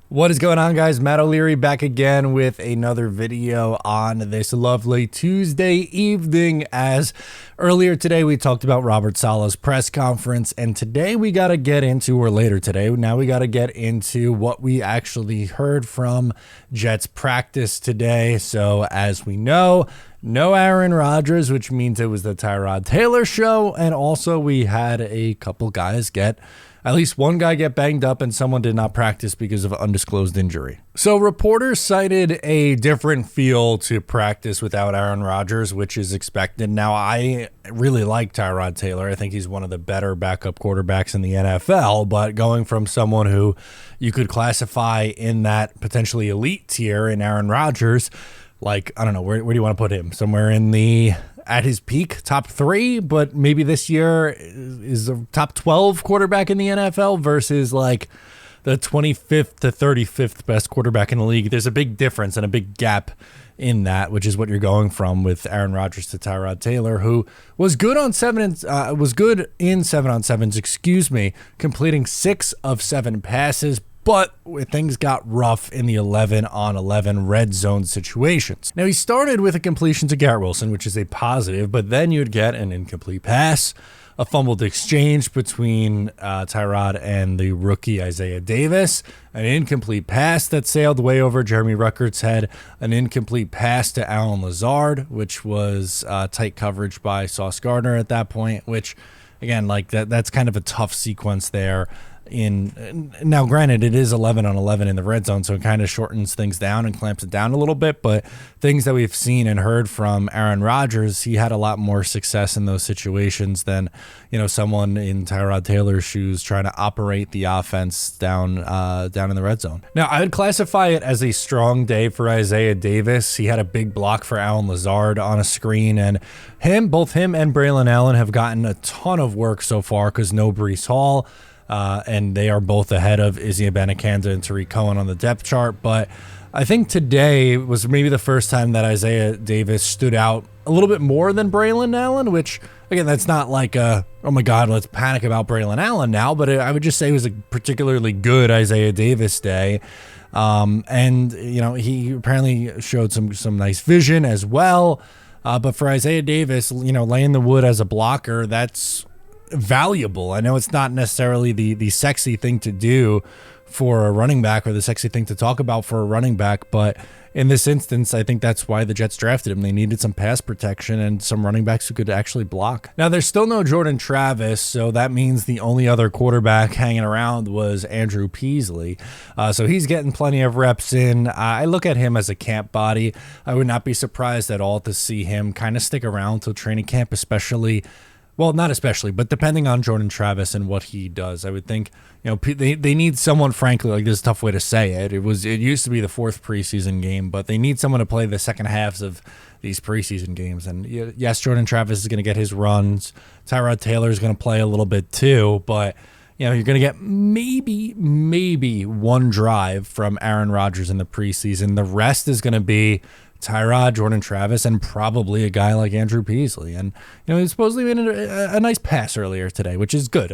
What is going on, guys? Matt O'Leary back again with another video on this lovely Tuesday evening. As earlier today we talked about Robert Saleh's press conference, and today we got to get into, or later today, now we got to get into what we actually heard from Jets practice today. So as we know, no Aaron Rodgers, which means it was the Tyrod Taylor show, and also we had a couple guys at least one guy get banged up, and someone did not practice because of undisclosed injury. So reporters cited a different feel to practice without Aaron Rodgers, which is expected. Now, I really like Tyrod Taylor. I think he's one of the better backup quarterbacks in the NFL, but going from someone who you could classify in that potentially elite tier in Aaron Rodgers, like, I don't know, where do you want to put him? Somewhere in the, at his peak, top 3, but maybe this year is a top 12 quarterback in the NFL versus like the 25th to 35th best quarterback in the league. There's a big difference and a big gap in that, which is what you're going from with Aaron Rodgers to Tyrod Taylor, who was good on good in 7-on-7s, completing 6 of 7 passes, but things got rough in the 11-on-11 red zone situations. Now, he started with a completion to Garrett Wilson, which is a positive, but then you'd get an incomplete pass, a fumbled exchange between Tyrod and the rookie Isaiah Davis, an incomplete pass that sailed way over Jeremy Ruckert's head, an incomplete pass to Allen Lazard, which was tight coverage by Sauce Gardner at that point, which, again, like that's kind of a tough sequence there. Now, granted, it is 11-on-11 in the red zone, so it kind of shortens things down and clamps it down a little bit, but things that we've seen and heard from Aaron Rodgers, he had a lot more success in those situations than, someone in Tyrod Taylor's shoes trying to operate the offense down in the red zone. Now, I would classify it as a strong day for Isaiah Davis. He had a big block for Allen Lazard on a screen, and both him and Braylon Allen have gotten a ton of work so far because no Breece Hall. And they are both ahead of Izzy Abanikanda and Tariq Cohen on the depth chart. But I think today was maybe the first time that Isaiah Davis stood out a little bit more than Braylon Allen, which, again, that's not like oh my God, let's panic about Braylon Allen now. But I would just say it was a particularly good Isaiah Davis day. And he apparently showed some nice vision as well. But for Isaiah Davis, laying the wood as a blocker, that's valuable. I know it's not necessarily the sexy thing to do for a running back or the sexy thing to talk about for a running back, but in this instance, I think that's why the Jets drafted him. They needed some pass protection and some running backs who could actually block. Now, there's still no Jordan Travis, so that means the only other quarterback hanging around was Andrew Peasley. So he's getting plenty of reps in. I look at him as a camp body. I would not be surprised at all to see him kind of stick around till training camp, especially. Well, not especially, but depending on Jordan Travis and what he does, I would think, they need someone, frankly, like, this is a tough way to say it. It used to be the 4th preseason game, but they need someone to play the second halves of these preseason games. And yes, Jordan Travis is going to get his runs. Tyrod Taylor is going to play a little bit too, but you're going to get maybe one drive from Aaron Rodgers in the preseason. The rest is going to be Tyrod, Jordan Travis, and probably a guy like Andrew Peasley. And, he supposedly made a nice pass earlier today, which is good.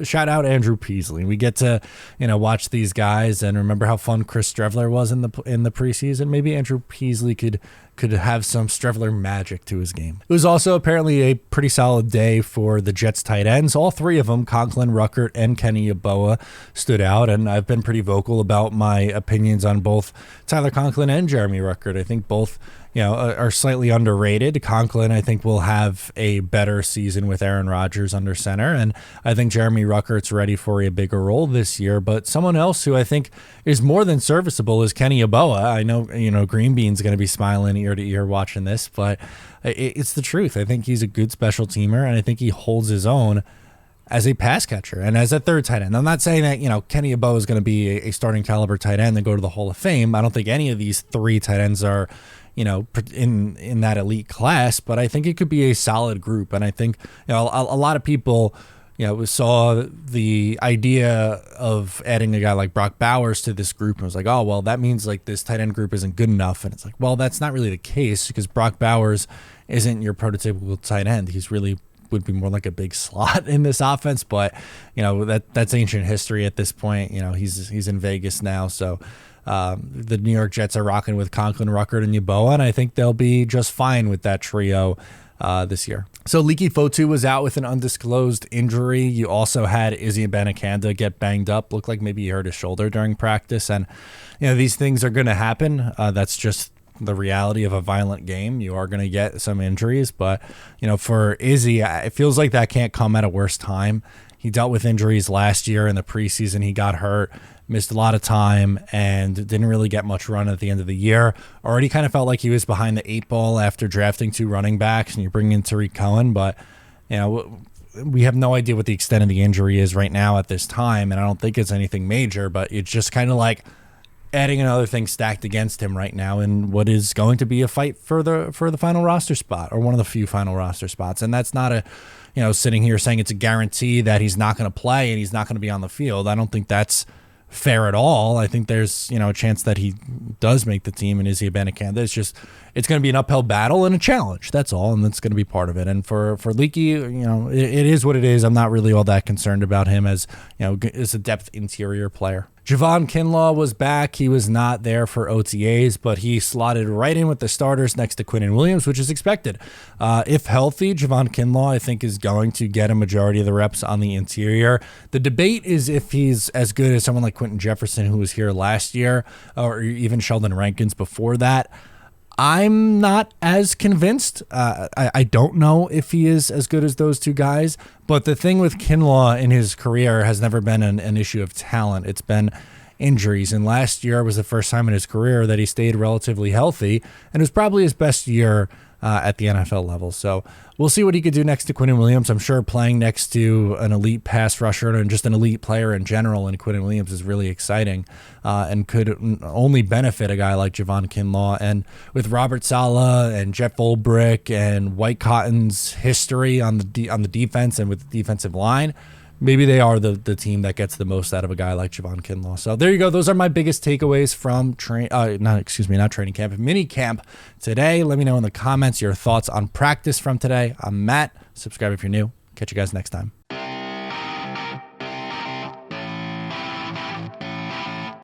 Shout out Andrew Peasley. We get to, watch these guys and remember how fun Chris Streveler was in the preseason. Maybe Andrew Peasley could have some Streveler magic to his game. It was also apparently a pretty solid day for the Jets tight ends. All 3 of them, Conklin, Ruckert, and Kenny Yeboah, stood out, and I've been pretty vocal about my opinions on both Tyler Conklin and Jeremy Ruckert. I think both are slightly underrated. Conklin, I think, will have a better season with Aaron Rodgers under center, and I think Jeremy Ruckert's ready for a bigger role this year. But someone else who I think is more than serviceable is Kenny Yeboah. I know, Green Bean's going to be smiling ear to ear watching this, but it's the truth. I think he's a good special teamer, and I think he holds his own as a pass catcher and as a third tight end. I'm not saying that, Kenny Yeboah is going to be a starting caliber tight end and go to the Hall of Fame. I don't think any of these 3 tight ends are, in that elite class, but I think it could be a solid group. And I think, a lot of people, saw the idea of adding a guy like Brock Bowers to this group and was like, oh, well, that means like this tight end group isn't good enough. And it's like, well, that's not really the case because Brock Bowers isn't your prototypical tight end. He's really would be more like a big slot in this offense, but that's ancient history at this point. He's in Vegas now, so the New York Jets are rocking with Conklin, Ruckert, and Yeboah, and I think they'll be just fine with that trio this year. So Leaky Fotu was out with an undisclosed injury. You also had Izzy Abanikanda get banged up. Looked like maybe he hurt his shoulder during practice. And, these things are going to happen. That's just the reality of a violent game. You are going to get some injuries. But, for Izzy, it feels like that can't come at a worse time. He dealt with injuries last year in the preseason. He got hurt, missed a lot of time, and didn't really get much run at the end of the year. Already kind of felt like he was behind the 8 ball after drafting 2 running backs, and you bring in Tariq Cohen. But, we have no idea what the extent of the injury is right now at this time, and I don't think it's anything major, but it's just kind of like adding another thing stacked against him right now in what is going to be a fight for the final roster spot, or one of the few final roster spots. And that's not a, sitting here saying it's a guarantee that he's not going to play and he's not going to be on the field. I don't think that's fair at all. I think there's, a chance that he does make the team, and Izzy Abanikanda. It's going to be an uphill battle and a challenge. That's all, and that's going to be part of it. And for Leaky, it is what it is. I'm not really all that concerned about him as a depth interior player. Javon Kinlaw was back. He was not there for OTAs, but he slotted right in with the starters next to Quinnen Williams, which is expected. If healthy, Javon Kinlaw, I think, is going to get a majority of the reps on the interior. The debate is if he's as good as someone like Quentin Jefferson, who was here last year, or even Sheldon Rankins before that. I'm not as convinced. I don't know if he is as good as those two guys, but the thing with Kinlaw in his career has never been an issue of talent. It's been injuries, and last year was the first time in his career that he stayed relatively healthy, and it was probably his best year at the NFL level. So we'll see what he could do next to Quinnen Williams. I'm sure playing next to an elite pass rusher and just an elite player in general in Quinnen Williams is really exciting and could only benefit a guy like Javon Kinlaw. And with Robert Saleh and Jeff Ulbrich and White Cotton's history on the defense and with the defensive line, maybe they are the team that gets the most out of a guy like Javon Kinlaw. So there you go. Those are my biggest takeaways from not training camp, mini camp today. Let me know in the comments your thoughts on practice from today. I'm Matt. Subscribe if you're new. Catch you guys next time.